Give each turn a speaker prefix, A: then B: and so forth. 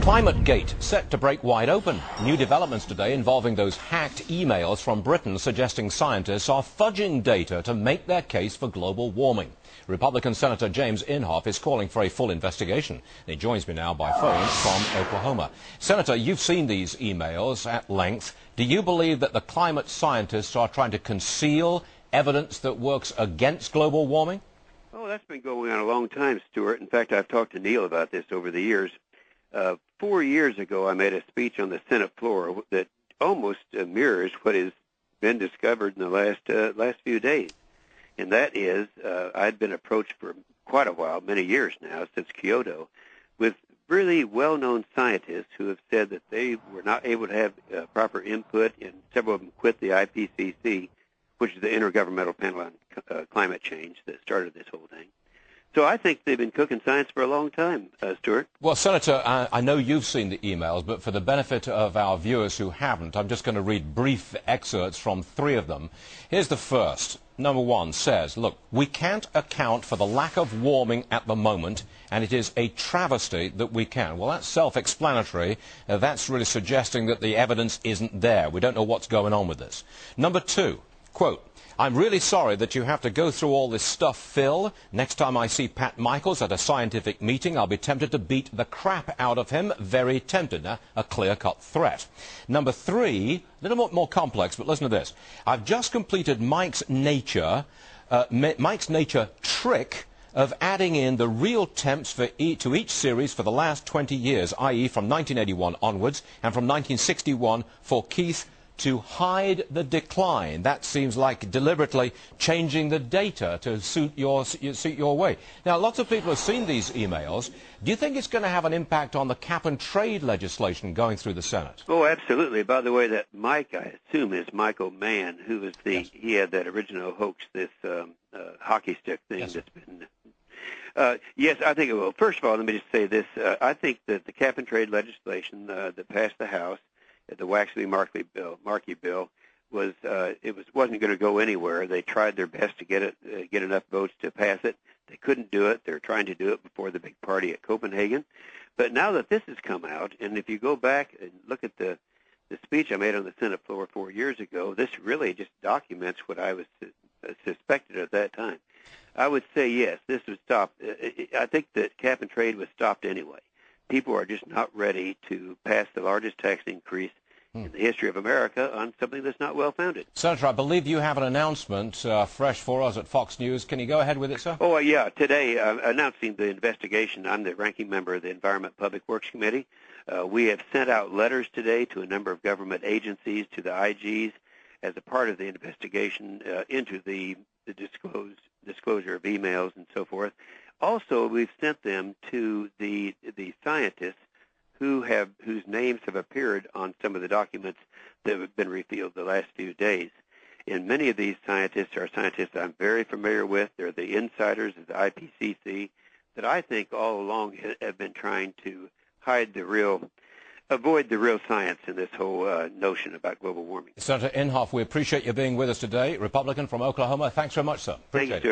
A: ClimateGate set to break wide open. New developments today involving those hacked emails from Britain suggesting scientists are fudging data to make their case for global warming. Republican Senator James Inhofe is calling for a full investigation. He joins me now by phone from Oklahoma. Senator, you've seen these emails at length. Do you believe that the climate scientists are trying to conceal evidence that works against global warming?
B: Oh, that's been going on a long time, Stuart. In fact, I've talked to Neil about this over the years. 4 years ago, I made a speech on the Senate floor that almost mirrors what has been discovered in the last few days. And that is, I'd been approached for quite a while, many years now, since Kyoto, with really well-known scientists who have said that they were not able to have proper input, and several of them quit the IPCC, which is the Intergovernmental Panel on Climate Change that started this whole thing. So I think they've been cooking science for a long time, Stuart.
A: Well, Senator, I know you've seen the emails, but for the benefit of our viewers who haven't, I'm just going to read brief excerpts from 3 of them. Here's the first. Number 1 says, look, we can't account for the lack of warming at the moment, and it is a travesty that we can. Well, that's self-explanatory. That's really suggesting that the evidence isn't there. We don't know what's going on with this. Number 2, quote, I'm really sorry that you have to go through all this stuff, Phil. Next time I see Pat Michaels at a scientific meeting, I'll be tempted to beat the crap out of him. Very tempted. Now, a clear-cut threat. Number 3, a little more complex, but listen to this. I've just completed Mike's Nature trick of adding in the real temps to each series for the last 20 years, i.e. from 1981 onwards, and from 1961 for Keith to hide the decline. That seems like deliberately changing the data to suit your way. Now, lots of people have seen these emails. Do you think it's going to have an impact on the cap-and-trade legislation going through the Senate?
B: Oh, absolutely. By the way, that Mike, I assume, is Michael Mann, who was
A: Yes.
B: He had that original hoax, this hockey stick thing
A: Yes.
B: that's been... yes, I think it will. First of all, let me just say this. I think that the cap-and-trade legislation that passed the House, the Waxley-Markey bill, wasn't going to go anywhere. They tried their best to get enough votes to pass it. They couldn't do it. They're trying to do it before the big party at Copenhagen. But now that this has come out, and if you go back and look at the speech I made on the Senate floor 4 years ago, this really just documents what I was suspected at that time. I would say yes, this would stop. I think that cap and trade was stopped anyway. People are just not ready to pass the largest tax increase in the history of America on something that's not well-founded.
A: Senator, I believe you have an announcement fresh for us at Fox News. Can you go ahead with it, sir?
B: Oh, yeah. Today, announcing the investigation, I'm the ranking member of the Environment Public Works Committee. We have sent out letters today to a number of government agencies, to the IGs, as a part of the investigation into the disclosure of emails and so forth. Also, we've sent them to the scientists whose names have appeared on some of the documents that have been revealed the last few days. And many of these scientists are scientists I'm very familiar with. They're the insiders of the IPCC that I think all along have been trying to avoid the real science in this whole notion about global warming.
A: Senator Inhofe, we appreciate you being with us today. Republican from Oklahoma. Thanks very much, sir. Appreciate it.